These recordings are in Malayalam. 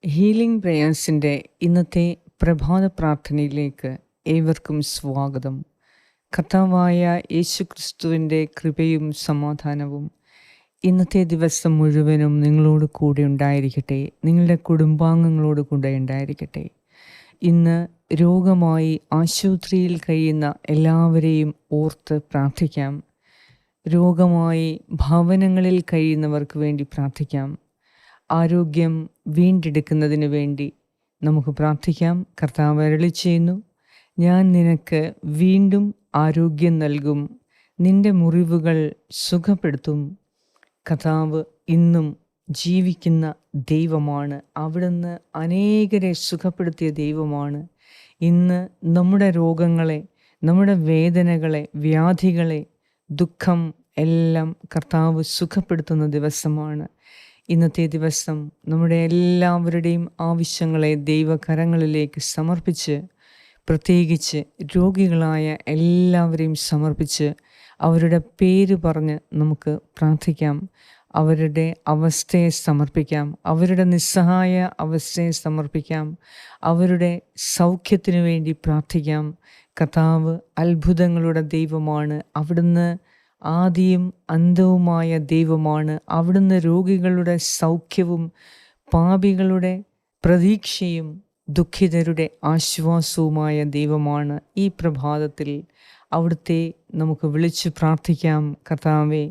ഹീലിംഗ് പ്രേയേഴ്സിൻ്റെ ഇന്നത്തെ പ്രഭാത പ്രാർത്ഥനയിലേക്ക് ഏവർക്കും സ്വാഗതം. കർത്താവായ യേശുക്രിസ്തുവിൻ്റെ കൃപയും സമാധാനവും ഇന്നത്തെ ദിവസം മുഴുവനും നിങ്ങളോട് കൂടെ ഉണ്ടായിരിക്കട്ടെ, നിങ്ങളുടെ കുടുംബാംഗങ്ങളോട് കൂടെ ഉണ്ടായിരിക്കട്ടെ. ഇന്ന് രോഗമായി ആശുപത്രിയിൽ കഴിയുന്ന എല്ലാവരെയും ഓർത്ത് പ്രാർത്ഥിക്കാം. രോഗമായി ഭവനങ്ങളിൽ കഴിയുന്നവർക്ക് വേണ്ടി പ്രാർത്ഥിക്കാം. ആരോഗ്യം വീണ്ടെടുക്കുന്നതിന് വേണ്ടി നമുക്ക് പ്രാർത്ഥിക്കാം. കർത്താവ് അരുളിച്ചെയ്യുന്നു, ഞാൻ നിനക്ക് വീണ്ടും ആരോഗ്യം നൽകും, നിന്റെ മുറിവുകൾ സുഖപ്പെടുത്തും. കർത്താവ് ഇന്നും ജീവിക്കുന്ന ദൈവമാണ്. അവിടുന്ന് അനേകരെ സുഖപ്പെടുത്തിയ ദൈവമാണ്. ഇന്ന് നമ്മുടെ രോഗങ്ങളെ, നമ്മുടെ വേദനകളെ, വ്യാധികളെ, ദുഃഖം എല്ലാം കർത്താവ് സുഖപ്പെടുത്തുന്ന ദിവസമാണ്. ഇന്നത്തെ ദിവസം നമ്മുടെ എല്ലാവരുടെയും ആവശ്യങ്ങളെ ദൈവകരങ്ങളിലേക്ക് സമർപ്പിച്ച്, പ്രത്യേകിച്ച് രോഗികളായ എല്ലാവരെയും സമർപ്പിച്ച് അവരുടെ പേര് പറഞ്ഞ് നമുക്ക് പ്രാർത്ഥിക്കാം. അവരുടെ അവസ്ഥയെ സമർപ്പിക്കാം, അവരുടെ നിസ്സഹായ അവസ്ഥയെ സമർപ്പിക്കാം, അവരുടെ സൗഖ്യത്തിനു വേണ്ടി പ്രാർത്ഥിക്കാം. കർത്താവ് അത്ഭുതങ്ങളുടെ ദൈവമാണ്. അവിടുന്ന് ആദിയും അന്തവുമായ ദൈവമാണ്. അവിടുന്ന് രോഗികളുടെ സൗഖ്യവും പാപികളുടെ പ്രതീക്ഷയും ദുഃഖിതരുടെ ആശ്വാസവുമായ ദൈവമാണ്. ഈ പ്രഭാതത്തിൽ അവിടുത്തെ നമുക്ക് വിളിച്ചു പ്രാർത്ഥിക്കാം. കർത്താവേ,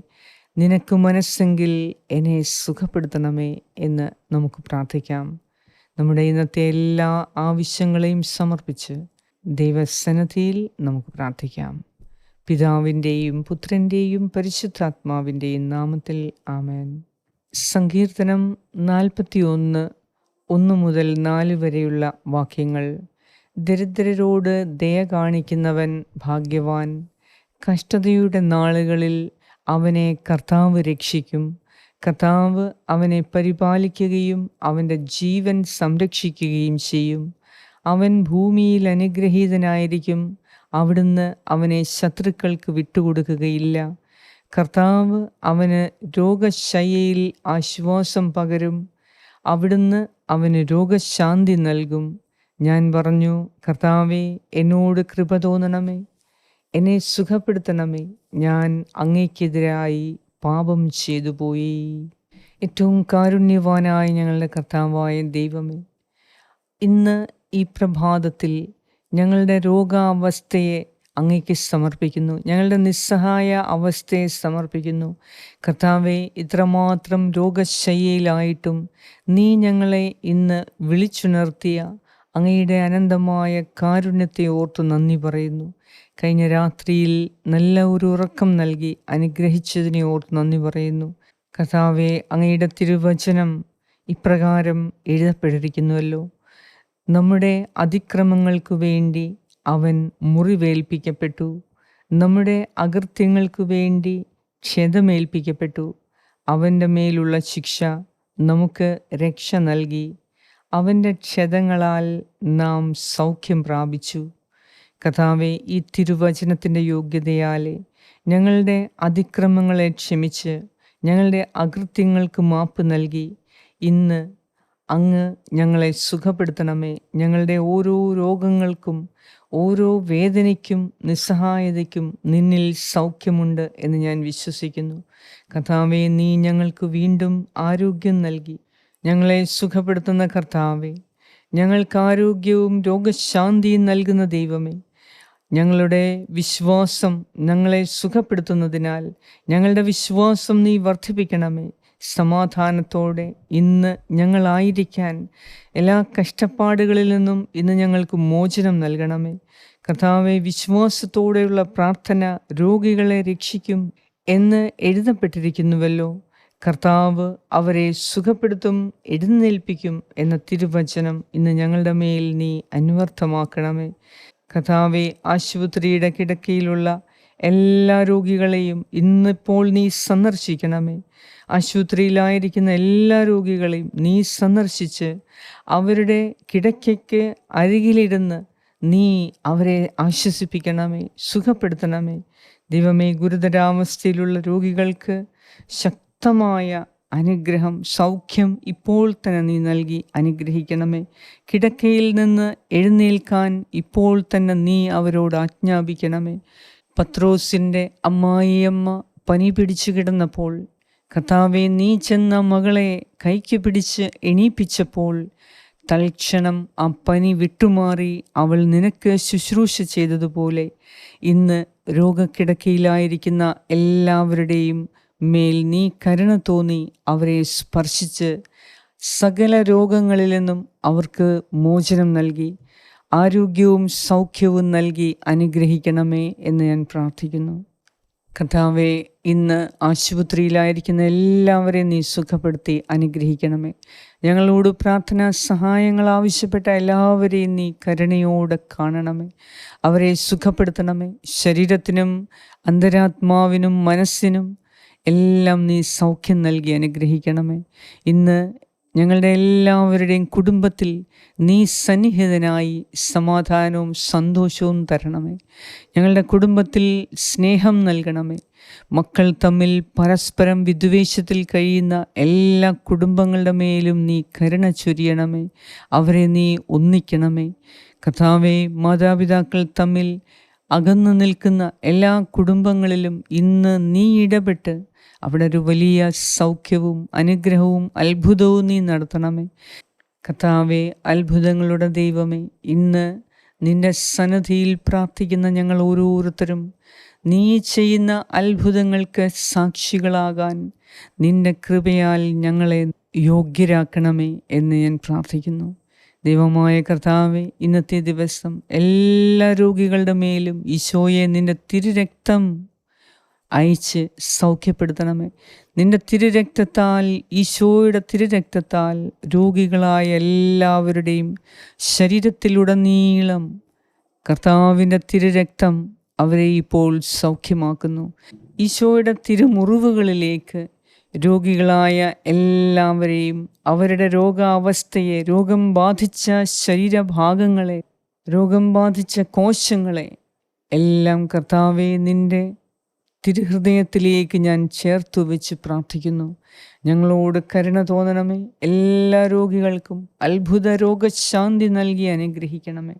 നിനക്ക് മനസ്സെങ്കിൽ എന്നെ സുഖപ്പെടുത്തണമേ എന്ന് നമുക്ക് പ്രാർത്ഥിക്കാം. നമ്മുടെ ഇന്നത്തെ എല്ലാ ആവശ്യങ്ങളെയും സമർപ്പിച്ച് ദൈവസന്നിധിയിൽ നമുക്ക് പ്രാർത്ഥിക്കാം. പിതാവിൻ്റെയും പുത്രൻ്റെയും പരിശുദ്ധാത്മാവിൻ്റെയും നാമത്തിൽ ആമേൻ. സങ്കീർത്തനം 41, 1 മുതൽ 4 വരെയുള്ള വാക്യങ്ങൾ. ദരിദ്രരോട് ദയ കാണിക്കുന്നവൻ ഭാഗ്യവാൻ. കഷ്ടതയുടെ നാളുകളിൽ അവനെ കർത്താവ് രക്ഷിക്കും. കർത്താവ് അവനെ പരിപാലിക്കുകയും അവൻ്റെ ജീവൻ സംരക്ഷിക്കുകയും ചെയ്യും. അവൻ ഭൂമിയിൽ അനുഗ്രഹീതനായിരിക്കും. അവിടുന്ന് അവനെ ശത്രുക്കൾക്ക് വിട്ടുകൊടുക്കുകയില്ല. കർത്താവ് അവന് രോഗശയ്യയിൽ ആശ്വാസം പകരും. അവിടുന്ന് അവന് രോഗശാന്തി നൽകും. ഞാൻ പറഞ്ഞു, കർത്താവേ, എന്നോട് കൃപ തോന്നണമേ, എന്നെ സുഖപ്പെടുത്തണമേ. ഞാൻ അങ്ങേക്കെതിരായി പാപം ചെയ്തു പോയി. ഏറ്റവും കാരുണ്യവാനായ ഞങ്ങളുടെ കർത്താവായ ദൈവമേ, ഇന്ന് ഈ പ്രഭാതത്തിൽ ഞങ്ങളുടെ രോഗാവസ്ഥയെ അങ്ങേക്ക് സമർപ്പിക്കുന്നു. ഞങ്ങളുടെ നിസ്സഹായ അവസ്ഥയെ സമർപ്പിക്കുന്നു. കർത്താവെ, ഇത്രമാത്രം രോഗശയ്യയിലായിട്ടും നീ ഞങ്ങളെ ഇന്ന് വിളിച്ചുണർത്തിയ അങ്ങയുടെ അനന്തമായ കാരുണ്യത്തെ ഓർത്ത് നന്ദി പറയുന്നു. കഴിഞ്ഞ രാത്രിയിൽ നല്ല ഒരു ഉറക്കം നൽകി അനുഗ്രഹിച്ചതിനെ ഓർത്ത് നന്ദി പറയുന്നു. കർത്താവെ, അങ്ങയുടെ തിരുവചനം ഇപ്രകാരം എഴുതപ്പെട്ടിരിക്കുന്നുവല്ലോ, നമ്മുടെ അതിക്രമങ്ങൾക്ക് വേണ്ടി അവൻ മുറിവേൽപ്പിക്കപ്പെട്ടു, നമ്മുടെ അകൃത്യങ്ങൾക്ക് വേണ്ടി ക്ഷതമേൽപ്പിക്കപ്പെട്ടു. അവൻ്റെ മേലുള്ള ശിക്ഷ നമുക്ക് രക്ഷ നൽകി. അവൻ്റെ ക്ഷതങ്ങളാൽ നാം സൗഖ്യം പ്രാപിച്ചു. കർത്താവേ, ഈ തിരുവചനത്തിൻ്റെ യോഗ്യതയാലെ ഞങ്ങളുടെ അതിക്രമങ്ങളെ ക്ഷമിച്ച് ഞങ്ങളുടെ അകൃത്യങ്ങൾക്ക് മാപ്പ് നൽകി ഇന്ന് അങ്ങ് ഞങ്ങളെ സുഖപ്പെടുത്തണമേ. ഞങ്ങളുടെ ഓരോ രോഗങ്ങൾക്കും, ഓരോ വേദനയ്ക്കും, നിസ്സഹായതയ്ക്കും നിന്നിൽ സൗഖ്യമുണ്ട് എന്ന് ഞാൻ വിശ്വസിക്കുന്നു. കർത്താവേ, നീ ഞങ്ങൾക്ക് വീണ്ടും ആരോഗ്യം നൽകി ഞങ്ങളെ സുഖപ്പെടുത്തുന്ന കർത്താവേ, ഞങ്ങൾക്ക് ആരോഗ്യവും രോഗശാന്തിയും നൽകുന്ന ദൈവമേ, ഞങ്ങളുടെ വിശ്വാസം ഞങ്ങളെ സുഖപ്പെടുത്തുന്നതിനാൽ ഞങ്ങളുടെ വിശ്വാസം നീ വർദ്ധിപ്പിക്കണമേ. സമാധാനത്തോടെ ഇന്ന് ഞങ്ങളായിരിക്കാൻ എല്ലാ കഷ്ടപ്പാടുകളിൽ നിന്നും ഇന്ന് ഞങ്ങൾക്ക് മോചനം നൽകണമേ. കർത്താവെ, വിശ്വാസത്തോടെയുള്ള പ്രാർത്ഥന രോഗികളെ രക്ഷിക്കും എന്ന് എഴുതപ്പെട്ടിരിക്കുന്നുവല്ലോ. കർത്താവ് അവരെ സുഖപ്പെടുത്തും, എഴുന്നേൽപ്പിക്കും എന്ന തിരുവചനം ഇന്ന് ഞങ്ങളുടെ മേൽ നീ അന്വർത്ഥമാക്കണമേ. കർത്താവെ, ആശുപത്രിയുടെ കിടക്കയിലുള്ള എല്ലാ രോഗികളെയും ഇന്നിപ്പോൾ നീ സന്ദർശിക്കണമേ. ആശുപത്രിയിലായിരിക്കുന്ന എല്ലാ രോഗികളെയും നീ സന്ദർശിച്ച് അവരുടെ കിടക്കയ്ക്ക് അരികിലിരുന്ന് നീ അവരെ ആശ്വസിപ്പിക്കണമേ, സുഖപ്പെടുത്തണമേ. ദൈവമേ, ഗുരുതരാവസ്ഥയിലുള്ള രോഗികൾക്ക് ശക്തമായ അനുഗ്രഹം, സൗഖ്യം ഇപ്പോൾ തന്നെ നീ നൽകി അനുഗ്രഹിക്കണമേ. കിടക്കയിൽ നിന്ന് എഴുന്നേൽക്കാൻ ഇപ്പോൾ തന്നെ നീ അവരോട് ആജ്ഞാപിക്കണമേ. പത്രോസിൻ്റെ അമ്മായിയമ്മ പനി പിടിച്ചു കിടന്നപ്പോൾ കർത്താവേ, നീ ചെന്ന മകളെ കൈക്ക് പിടിച്ച് എണീപ്പിച്ചപ്പോൾ തൽക്ഷണം ആ പനി വിട്ടുമാറി അവൾ നിനക്ക് ശുശ്രൂഷ ചെയ്തതുപോലെ ഇന്ന് രോഗക്കിടക്കയിലായിരിക്കുന്ന എല്ലാവരുടെയും മേൽ നീ കരുണ തോന്നി അവരെ സ്പർശിച്ച് സകല രോഗങ്ങളിൽ നിന്നും അവർക്ക് മോചനം നൽകി ആരോഗ്യവും സൗഖ്യവും നൽകി അനുഗ്രഹിക്കണമേ എന്ന് ഞാൻ പ്രാർത്ഥിക്കുന്നു. കർത്താവേ, ഇന്ന് ആശുപത്രിയിലായിരിക്കുന്ന എല്ലാവരെയും നീ സുഖപ്പെടുത്തി അനുഗ്രഹിക്കണമേ. ഞങ്ങളോട് പ്രാർത്ഥനാ സഹായങ്ങൾ ആവശ്യപ്പെട്ട എല്ലാവരെയും നീ കരുണയോടെ കാണണമേ. അവരെ സുഖപ്പെടുത്തണമേ. ശരീരത്തിനും അന്തരാത്മാവിനും മനസ്സിനും എല്ലാം നീ സൗഖ്യം നൽകി അനുഗ്രഹിക്കണമേ. ഇന്ന് ഞങ്ങളുടെ എല്ലാവരുടെയും കുടുംബത്തിൽ നീ സന്നിഹിതനായി സമാധാനവും സന്തോഷവും തരണമേ. ഞങ്ങളുടെ കുടുംബത്തിൽ സ്നേഹം നൽകണമേ. മക്കൾ തമ്മിൽ പരസ്പരം വിദ്വേഷത്തിൽ കഴിയുന്ന എല്ലാ കുടുംബങ്ങളുടെ മേലും നീ കരുണ ചൊരിയണമേ. അവരെ നീ ഒന്നിക്കണമേ. കർത്താവേ, മാതാപിതാക്കൾ തമ്മിൽ അകന്നു നിൽക്കുന്ന എല്ലാ കുടുംബങ്ങളിലും ഇന്ന് നീ ഇടപെട്ട് അവിടെ ഒരു വലിയ സൗഖ്യവും അനുഗ്രഹവും അത്ഭുതവും നീ നടത്തണമേ. കർത്താവേ, അത്ഭുതങ്ങളുടെ ദൈവമേ, ഇന്ന് നിന്റെ സന്നിധിയിൽ പ്രാർത്ഥിക്കുന്ന ഞങ്ങൾ ഓരോരുത്തരും നീ ചെയ്യുന്ന അത്ഭുതങ്ങൾക്ക് സാക്ഷികളാകാൻ നിന്റെ കൃപയാൽ ഞങ്ങളെ യോഗ്യരാക്കണമേ എന്ന് ഞാൻ പ്രാർത്ഥിക്കുന്നു. ദൈവമായ കർത്താവേ, ഇന്നത്തെ ദിവസം എല്ലാ രോഗികളുടെ മേലും ഈശോയെ നിന്റെ തിരുരക്തം അയച്ച് സൗഖ്യപ്പെടുത്തണമേ. നിന്റെ തിരുരക്തത്താൽ, ഈശോയുടെ തിരുരക്തത്താൽ രോഗികളായ എല്ലാവരുടെയും ശരീരത്തിലുടനീളം കർത്താവിൻ്റെ തിരുരക്തം അവരെ ഇപ്പോൾ സൗഖ്യമാക്കുന്നു. ഈശോയുടെ തിരുമുറിവുകളിലേക്ക് രോഗികളായ എല്ലാവരെയും അവരുടെ രോഗാവസ്ഥയെ, രോഗം ബാധിച്ച ശരീരഭാഗങ്ങളെ, രോഗം ബാധിച്ച കോശങ്ങളെ എല്ലാം കർത്താവേ നിൻ്റെ തിരുഹൃദയത്തിലേക്ക് ഞാൻ ചേർത്തു വെച്ച് പ്രാർത്ഥിക്കുന്നു. ഞങ്ങളോട് കരുണ തോന്നണമേ. എല്ലാ രോഗികൾക്കും അത്ഭുത രോഗശാന്തി നൽകി അനുഗ്രഹിക്കണമേ.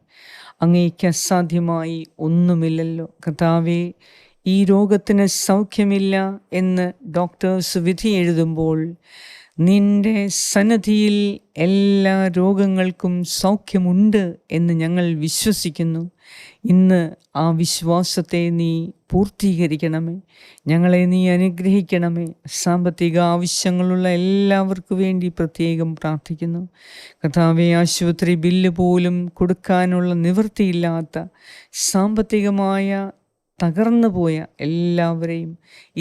അങ്ങേക്ക് അസാധ്യമായി ഒന്നുമില്ലല്ലോ കർത്താവേ. ഈ രോഗത്തിന് സൗഖ്യമില്ല എന്ന് ഡോക്ടേഴ്സ് വിധി എഴുതുമ്പോൾ നിന്റെ സന്നിധിയിൽ എല്ലാ രോഗങ്ങൾക്കും സൗഖ്യമുണ്ട് എന്ന് ഞങ്ങൾ വിശ്വസിക്കുന്നു. ഇന്ന് ആ വിശ്വാസത്തെ നീ പൂർത്തീകരിക്കണമേ. ഞങ്ങളെ നീ അനുഗ്രഹിക്കണമേ. സാമ്പത്തിക ആവശ്യങ്ങളുള്ള എല്ലാവർക്കു വേണ്ടി പ്രത്യേകം പ്രാർത്ഥിക്കുന്നു. കർത്താവേ, ആശുപത്രി ബില്ല് പോലും കൊടുക്കാനുള്ള നിവൃത്തിയില്ലാത്ത സാമ്പത്തികമായ തകർന്നു പോയ എല്ലാവരെയും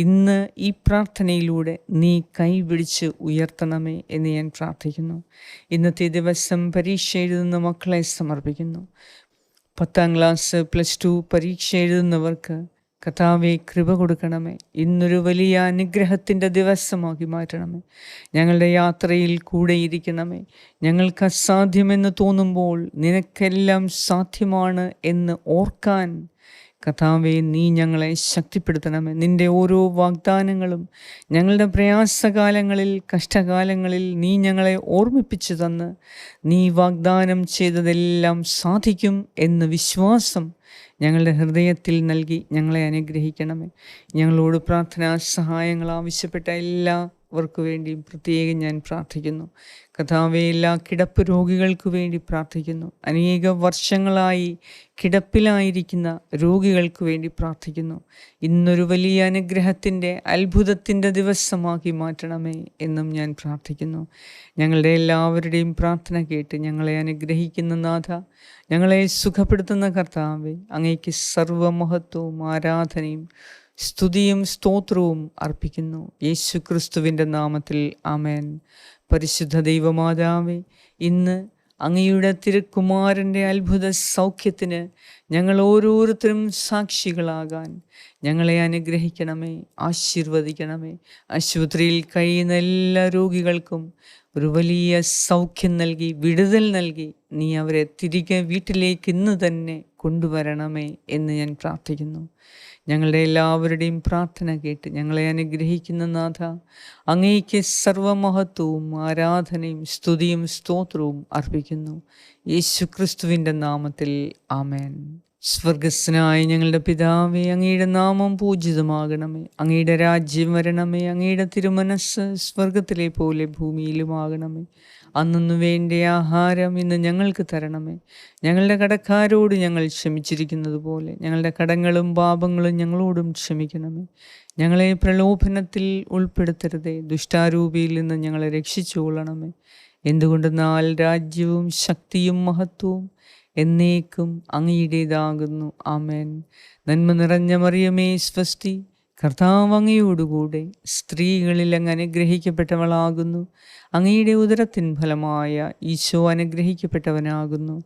ഇന്ന് ഈ പ്രാർത്ഥനയിലൂടെ നീ കൈപിടിച്ച് ഉയർത്തണമേ എന്ന് ഞാൻ പ്രാർത്ഥിക്കുന്നു. ഇന്നത്തെ ദിവസം പരീക്ഷ എഴുതുന്ന മക്കളെ സമർപ്പിക്കുന്നു. 10ാം ക്ലാസ്, +2 പരീക്ഷ എഴുതുന്നവർക്ക് കർത്താവേ കൃപ കൊടുക്കണമേ. ഇന്നൊരു വലിയ അനുഗ്രഹത്തിൻ്റെ ദിവസമാക്കി മാറ്റണമേ. ഞങ്ങളുടെ യാത്രയിൽ കൂടെയിരിക്കണമേ. ഞങ്ങൾക്ക് അസാധ്യമെന്ന് തോന്നുമ്പോൾ നിനക്കെല്ലാം സാധ്യമാണ് എന്ന് ഓർക്കാൻ കർത്താവേ നീ ഞങ്ങളെ ശക്തിപ്പെടുത്തണമേ. നിൻ്റെ ഓരോ വാഗ്ദാനങ്ങളും ഞങ്ങളുടെ പ്രയാസകാലങ്ങളിൽ, കഷ്ടകാലങ്ങളിൽ നീ ഞങ്ങളെ ഓർമ്മിപ്പിച്ചു തന്ന് നീ വാഗ്ദാനം ചെയ്തതെല്ലാം സാധിക്കും എന്ന വിശ്വാസം ഞങ്ങളുടെ ഹൃദയത്തിൽ നൽകി ഞങ്ങളെ അനുഗ്രഹിക്കണമേ. ഞങ്ങളോട് പ്രാർത്ഥനാ സഹായങ്ങൾ ആവശ്യപ്പെട്ട എല്ലാവർക്കു വേണ്ടിയും പ്രത്യേകം ഞാൻ പ്രാർത്ഥിക്കുന്നു. കർത്താവേ, എല്ലാ കിടപ്പ് രോഗികൾക്ക് വേണ്ടി പ്രാർത്ഥിക്കുന്നു. അനേക വർഷങ്ങളായി കിടപ്പിലായിരിക്കുന്ന രോഗികൾക്ക് വേണ്ടി പ്രാർത്ഥിക്കുന്നു. ഇന്നൊരു വലിയ അനുഗ്രഹത്തിൻ്റെ, അത്ഭുതത്തിൻ്റെ ദിവസമാക്കി മാറ്റണമേ എന്നും ഞാൻ പ്രാർത്ഥിക്കുന്നു. ഞങ്ങളുടെ എല്ലാവരുടെയും പ്രാർത്ഥന കേട്ട് ഞങ്ങളെ അനുഗ്രഹിക്കുന്ന നാഥ, ഞങ്ങളെ സുഖപ്പെടുത്തുന്ന കർത്താവേ, അങ്ങേക്ക് സർവ്വമഹത്വവും ആരാധനയും സ്തുതിയും സ്തോത്രവും അർപ്പിക്കുന്നു. യേശു ക്രിസ്തുവിൻ്റെ നാമത്തിൽ ആമേൻ. പരിശുദ്ധ ദൈവമാതാവേ, ഇന്ന് അങ്ങയുടെ തിരുക്കുമാരൻ്റെ അത്ഭുത സൗഖ്യത്തിന് ഞങ്ങൾ ഓരോരുത്തരും സാക്ഷികളാകാൻ ഞങ്ങളെ അനുഗ്രഹിക്കണമേ, ആശീർവദിക്കണമേ. ആശുപത്രിയിൽ കഴിയുന്ന എല്ലാ രോഗികൾക്കും ഒരു വലിയ സൗഖ്യം നൽകി, വിടുതൽ നൽകി നീ അവരെ തിരികെ വീട്ടിലേക്ക് ഇന്ന് തന്നെ കൊണ്ടുവരണമേ എന്ന് ഞാൻ പ്രാർത്ഥിക്കുന്നു. ഞങ്ങളുടെ എല്ലാവരുടെയും പ്രാർത്ഥന കേട്ട് ഞങ്ങളെ അനുഗ്രഹിക്കുന്ന നാഥ, അങ്ങേക്ക് സർവമഹത്വവും ആരാധനയും സ്തുതിയും സ്തോത്രവും അർപ്പിക്കുന്നു. യേശു ക്രിസ്തുവിൻ്റെ നാമത്തിൽ ആമേൻ. സ്വർഗസ്നായ ഞങ്ങളുടെ പിതാവേ, അങ്ങയുടെ നാമം പൂജിതമാകണമേ. അങ്ങയുടെ രാജ്യം വരണമേ. അങ്ങയുടെ തിരുമനസ്സ് സ്വർഗത്തിലെ പോലെ ഭൂമിയിലുമാകണമേ. അന്നു വേണ്ട ആഹാരം ഇന്ന് ഞങ്ങൾക്ക് തരണമേ. ഞങ്ങളുടെ കടക്കാരോട് ഞങ്ങൾ ക്ഷമിച്ചിരിക്കുന്നത് പോലെ ഞങ്ങളുടെ കടങ്ങളും പാപങ്ങളും ഞങ്ങളോടും ക്ഷമിക്കണമേ. ഞങ്ങളെ പ്രലോഭനത്തിൽ ഉൾപ്പെടുത്തരുതേ, ദുഷ്ടാരൂപിയിൽ നിന്ന് ഞങ്ങളെ രക്ഷിച്ചുകൊള്ളണമേ. എന്തുകൊണ്ടെന്നാൽ രാജ്യവും ശക്തിയും മഹത്വവും എന്നേക്കും അങ്ങയുടേതാകുന്നു. ആമേൻ. നന്മ നിറഞ്ഞ മറിയമേ സ്വസ്തി, കർത്താവ് അങ്ങയോടുകൂടെ സ്ത്രീകളിൽ അങ്ങ് അനുഗ്രഹിക്കപ്പെട്ടവളാകുന്നു. അങ്ങയുടെ ഉദരത്തിൻ ഫലമായ ഈശോ അനുഗ്രഹിക്കപ്പെട്ടവനാകുന്നു.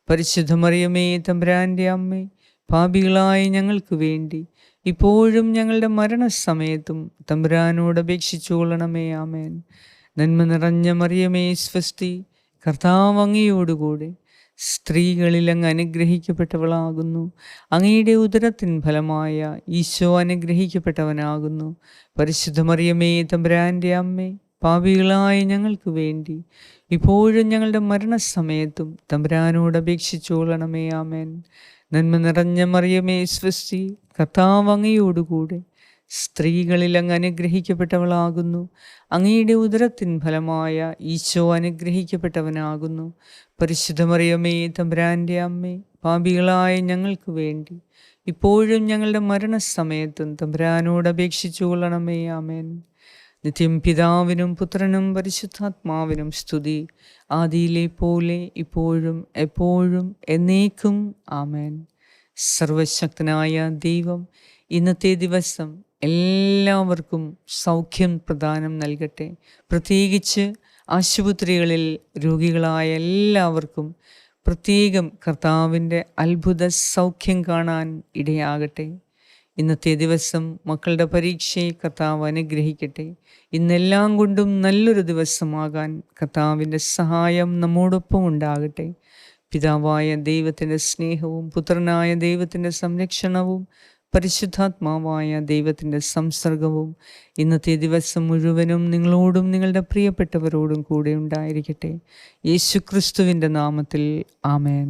പരിശുദ്ധ മറിയമേ തമ്പുരാൻ്റെ അമ്മേ, പാപികളായ ഞങ്ങൾക്ക് വേണ്ടി ഇപ്പോഴും ഞങ്ങളുടെ മരണസമയത്തും തമ്പുരാനോട് അപേക്ഷിച്ചു കൊള്ളണമേ. ആമേൻ. നന്മ നിറഞ്ഞ മറിയമേ സ്വസ്തി, കർത്താവ് അങ്ങയോടുകൂടെ സ്ത്രീകളിൽ അങ്ങ് അനുഗ്രഹിക്കപ്പെട്ടവളാകുന്നു. അങ്ങയുടെ ഉദരത്തിൻ ഫലമായ ഈശോ അനുഗ്രഹിക്കപ്പെട്ടവനാകുന്നു. പരിശുദ്ധ മറിയമേ തമ്പുരാൻ്റെ അമ്മേ, പാപികളായ ഞങ്ങൾക്ക് വേണ്ടി ഇപ്പോഴും ഞങ്ങളുടെ മരണസമയത്തും തമ്പുരാനോട് അപേക്ഷിച്ചു കൊള്ളണമേ. ആമേൻ. നന്മ നിറഞ്ഞ മറിയമേ സ്വസ്തി, കർത്താവ് അങ്ങയോടുകൂടെ സ്ത്രീകളിൽ അങ്ങ് അനുഗ്രഹിക്കപ്പെട്ടവളാകുന്നു. അങ്ങയുടെ ഉദരത്തിൻ ഫലമായ ഈശോ അനുഗ്രഹിക്കപ്പെട്ടവനാകുന്നു. പരിശുദ്ധ മറിയമേ തമ്പുരാൻ്റെ അമ്മേ, പാപികളായ ഞങ്ങൾക്ക് വേണ്ടി ഇപ്പോഴും ഞങ്ങളുടെ മരണസമയത്തും തമ്പുരാനോട് അപേക്ഷിച്ചു കൊള്ളണമേ. ആമേൻ. നിത്യം പിതാവിനും പുത്രനും പരിശുദ്ധാത്മാവിനും സ്തുതി, ആദിയിലെ പോലെ ഇപ്പോഴും എപ്പോഴും എന്നേക്കും. ആമേൻ. സർവശക്തനായ ദൈവം ഇന്നത്തെ ദിവസം എല്ലാവർക്കും സൗഖ്യം പ്രദാനം നൽകട്ടെ. പ്രത്യേകിച്ച് ആശുപത്രികളിൽ രോഗികളായ എല്ലാവർക്കും പ്രത്യേകം കർത്താവിൻ്റെ അത്ഭുത സൗഖ്യം കാണാൻ ഇടയാകട്ടെ. ഇന്നത്തെ ദിവസം മക്കളുടെ പരീക്ഷയെ കർത്താവ് അനുഗ്രഹിക്കട്ടെ. ഇന്നെല്ലാം കൊണ്ടും നല്ലൊരു ദിവസമാകാൻ കർത്താവിൻ്റെ സഹായം നമ്മോടൊപ്പം ഉണ്ടാകട്ടെ. പിതാവായ ദൈവത്തിൻ്റെ സ്നേഹവും പുത്രനായ ദൈവത്തിൻ്റെ സംരക്ഷണവും പരിശുദ്ധാത്മാവായ ദൈവത്തിൻ്റെ സംസർഗവും ഇന്നത്തെ ദിവസം മുഴുവനും നിങ്ങളോടും നിങ്ങളുടെ പ്രിയപ്പെട്ടവരോടും കൂടെ ഉണ്ടായിരിക്കട്ടെ. യേശു ക്രിസ്തുവിൻ്റെ നാമത്തിൽ ആമേൻ.